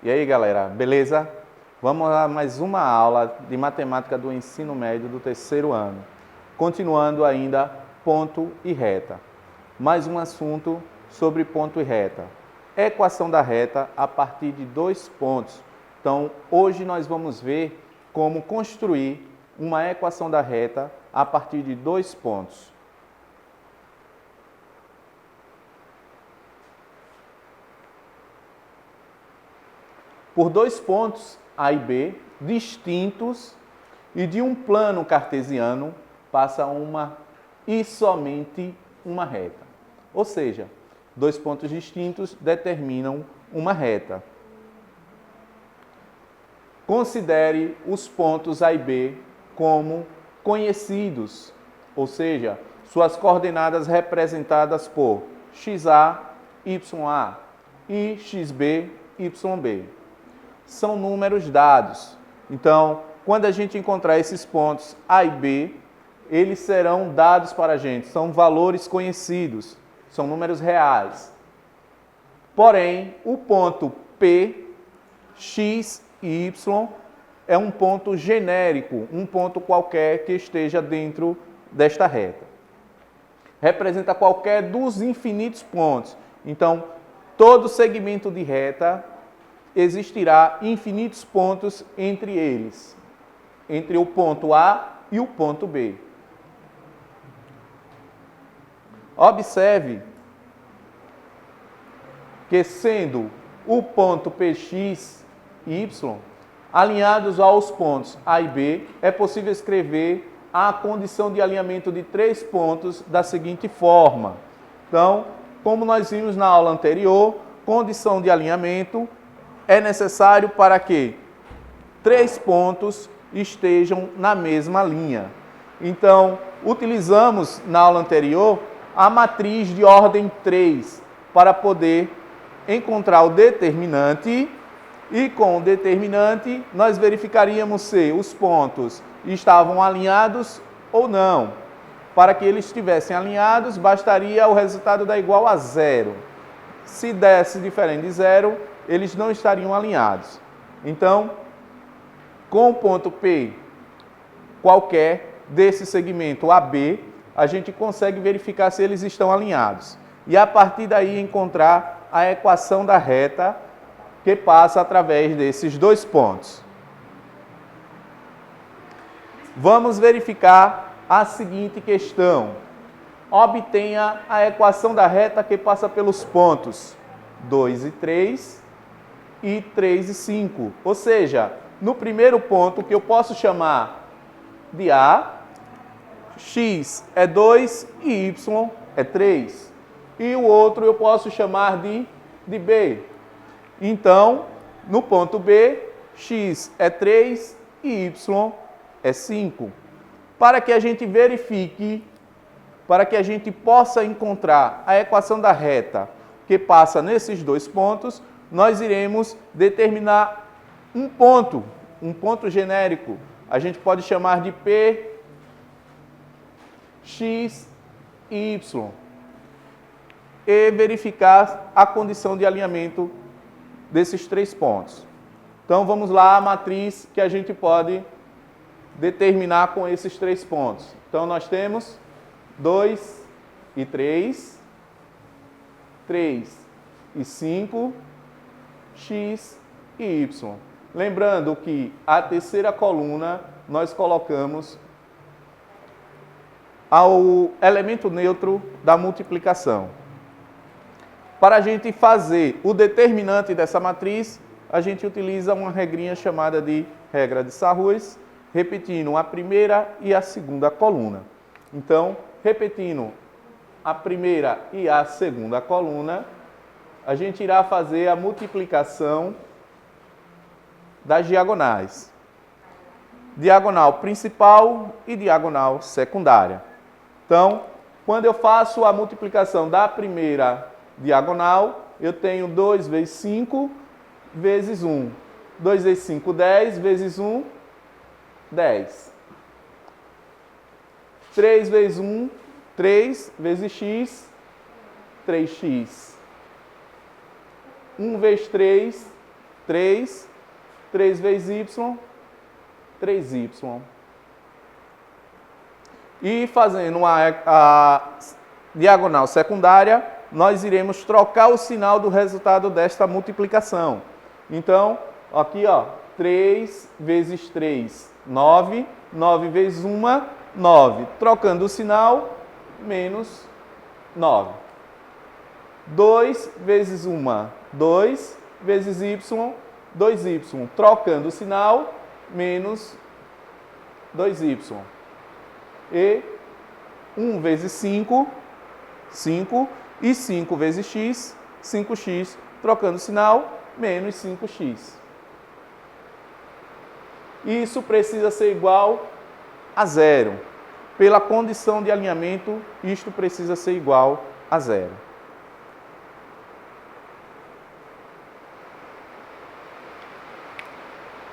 E aí, galera, beleza? Vamos a mais uma aula de matemática do ensino médio do terceiro ano. Continuando ainda ponto e reta. Mais um assunto sobre ponto e reta. Equação da reta a partir de 2 pontos. Então, hoje nós vamos ver como construir uma equação da reta a partir de 2 pontos. Por 2 pontos, A e B, distintos, e de um plano cartesiano passa uma e somente uma reta. Ou seja, 2 pontos distintos determinam uma reta. Considere os pontos A e B como conhecidos, ou seja, suas coordenadas representadas por XA, YA e XB, YB. São números dados. Então, quando a gente encontrar esses pontos A e B, eles serão dados para a gente, são valores conhecidos, são números reais. Porém, o ponto P, X e Y é um ponto genérico, um ponto qualquer que esteja dentro desta reta. Representa qualquer dos infinitos pontos. Então, todo segmento de reta existirá infinitos pontos entre eles, entre o ponto A e o ponto B. Observe que, sendo o ponto PX e Y alinhados aos pontos A e B, é possível escrever a condição de alinhamento de 3 pontos da seguinte forma. Então, como nós vimos na aula anterior, condição de alinhamento é necessário para que 3 pontos estejam na mesma linha. Então, utilizamos na aula anterior a matriz de ordem 3 para poder encontrar o determinante, e com o determinante nós verificaríamos se os pontos estavam alinhados ou não. Para que eles estivessem alinhados, bastaria o resultado dar igual a 0. Se desse diferente de 0, eles não estariam alinhados. Então, com o ponto P, qualquer desse segmento AB, a gente consegue verificar se eles estão alinhados. E a partir daí encontrar a equação da reta que passa através desses 2 pontos. Vamos verificar a seguinte questão. Obtenha a equação da reta que passa pelos pontos 2 e 3 e 3 e 5. Ou seja, no primeiro ponto, que eu posso chamar de A, X é 2 e Y é 3. E o outro eu posso chamar de B. Então, no ponto B, X é 3 e Y é 5. Para que a gente verifique, para que a gente possa encontrar a equação da reta que passa nesses 2 pontos, nós iremos determinar um ponto genérico. A gente pode chamar de P, X e Y. E verificar a condição de alinhamento desses 3 pontos. Então, vamos lá a matriz que a gente pode determinar com esses 3 pontos. Então, nós temos 2 e 3, 3 e 5, X e Y. Lembrando que a terceira coluna nós colocamos ao elemento neutro da multiplicação. Para a gente fazer o determinante dessa matriz, a gente utiliza uma regrinha chamada de regra de Sarrus, repetindo a primeira e a segunda coluna. Então, repetindo a primeira e a segunda coluna, a gente irá fazer a multiplicação das diagonais. Diagonal principal e diagonal secundária. Então, quando eu faço a multiplicação da primeira diagonal, eu tenho 2 vezes 5 vezes 1. 2 vezes 5, 10, vezes 1, 10. 3 vezes 1, 3, vezes x, 3x. 1 vezes 3, 3, 3 vezes y, 3y. E fazendo a diagonal secundária, nós iremos trocar o sinal do resultado desta multiplicação. Então, aqui, ó, 3 vezes 3, 9, 9 vezes 1, 9. Trocando o sinal, menos 9. 2 vezes 1, 2 vezes y, 2y. Trocando o sinal, menos 2y. E 1 vezes 5, 5. E 5 vezes x, 5x. Trocando o sinal, menos 5x. Isso precisa ser igual a zero. Pela condição de alinhamento, isto precisa ser igual a zero.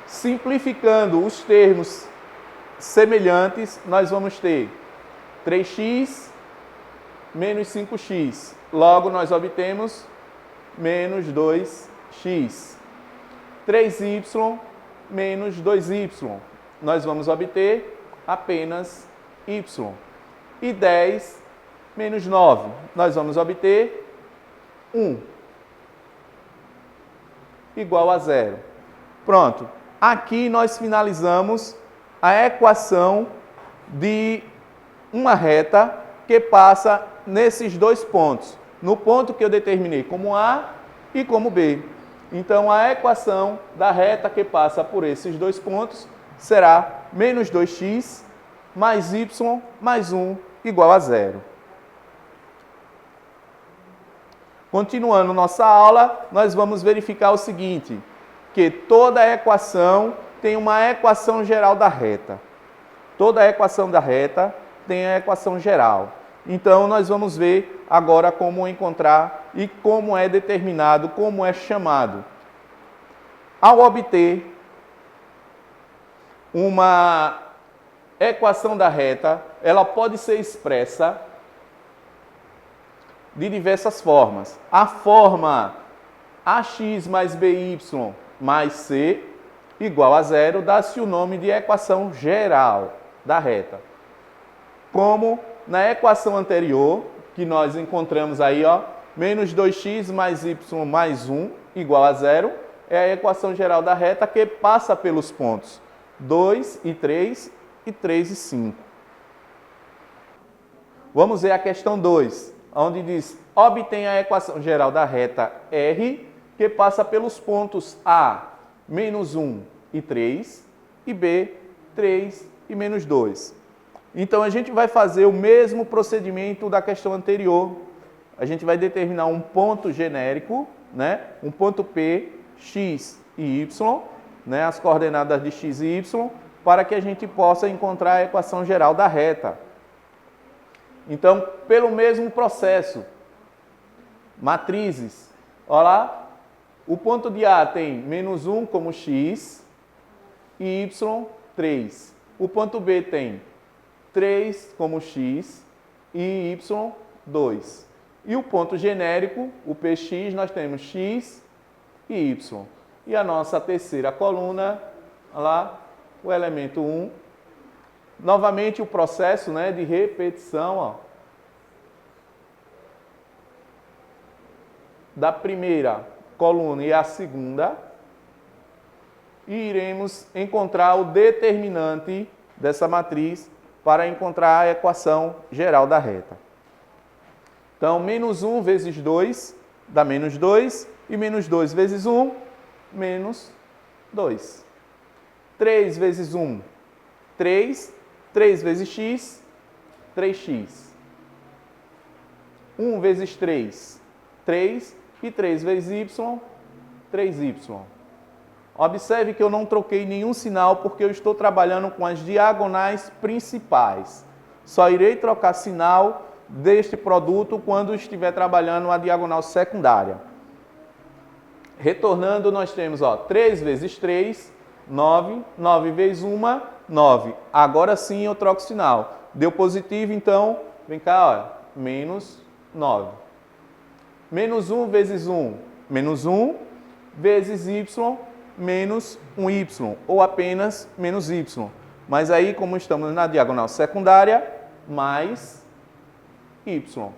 Simplificando os termos semelhantes, nós vamos ter 3x menos 5x. Logo, nós obtemos menos 2x. 3y menos 2y. Nós vamos obter apenas y. E 10 menos 9. Nós vamos obter 1. Igual a zero. Pronto. Aqui nós finalizamos a equação de uma reta que passa nesses dois pontos. No ponto que eu determinei como A e como B. Então, a equação da reta que passa por esses dois pontos será menos 2x mais y mais 1 igual a zero. Continuando nossa aula, nós vamos verificar o seguinte, que toda equação tem uma equação geral da reta. Toda equação da reta tem a equação geral. Então, nós vamos ver agora como encontrar e como é determinado, como é chamado. Ao obter uma equação da reta, ela pode ser expressa de diversas formas. A forma ax mais by mais c igual a zero dá-se o nome de equação geral da reta. Como na equação anterior, que nós encontramos aí, ó, menos 2x mais y mais 1 igual a zero, é a equação geral da reta que passa pelos pontos 2 e 3 e 3 e 5. Vamos ver a questão 2, onde diz, obtenha a equação geral da reta R, que passa pelos pontos A, menos 1 e 3, e B, 3 e menos 2. Então, a gente vai fazer o mesmo procedimento da questão anterior. A gente vai determinar um ponto genérico, né? Um ponto P, x e y, né? As coordenadas de x e y, para que a gente possa encontrar a equação geral da reta. Então, pelo mesmo processo, matrizes. Olha lá, o ponto de A tem menos 1 como x e y, 3. O ponto B tem 3 como x e y, 2. E o ponto genérico, o px, nós temos x e y. E a nossa terceira coluna, lá, o elemento 1. Novamente o processo, né, de repetição, ó, da primeira coluna e a segunda. E iremos encontrar o determinante dessa matriz para encontrar a equação geral da reta. Então, menos 1 vezes 2 dá menos 2, e menos 2 vezes 1, menos 2. 3 vezes 1, 3. 3 vezes x, 3x. 1 vezes 3, 3. E 3 vezes y, 3y. Observe que eu não troquei nenhum sinal porque eu estou trabalhando com as diagonais principais. Só irei trocar sinal deste produto quando estiver trabalhando a diagonal secundária. Retornando, nós temos, ó, 3 vezes 3, 9. 9 vezes 1, 9. Agora sim eu troco sinal. Deu positivo, então, vem cá, ó, menos 9. Menos 1 vezes 1, menos 1. vezes y menos 1y, ou apenas menos y. Mas aí, como estamos na diagonal secundária, mais y.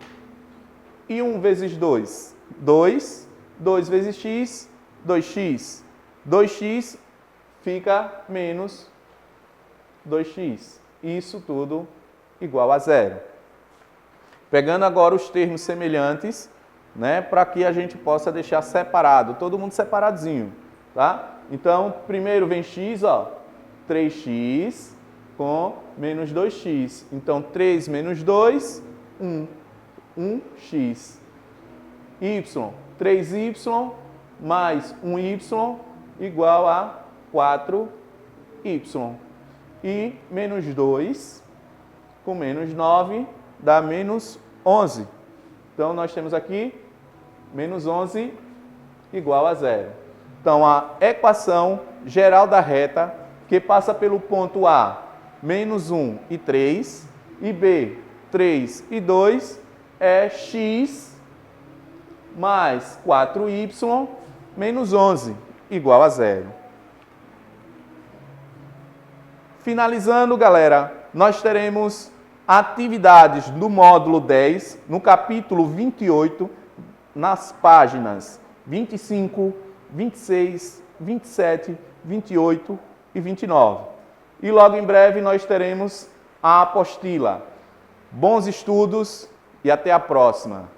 E 1 vezes 2? 2. 2 vezes x, 2x. 2x fica menos 2x. Isso tudo igual a zero. Pegando agora os termos semelhantes, né, para que a gente possa deixar separado, todo mundo separadinho, tá? Então, primeiro vem x, ó, 3x com menos 2x. Então, 3 menos 2, 1. 1x. Y, 3y mais 1y igual a 4y. E menos 2 com menos 9 dá menos 11. Então, nós temos aqui menos 11 igual a zero. Então, a equação geral da reta, que passa pelo ponto A, menos 1 e 3, e B, 3 e 2, é x mais 4y menos 11 igual a zero. Finalizando, galera, nós teremos atividades do módulo 10, no capítulo 28, nas páginas 25, 26, 27, 28 e 29. E logo em breve nós teremos a apostila. Bons estudos e até a próxima!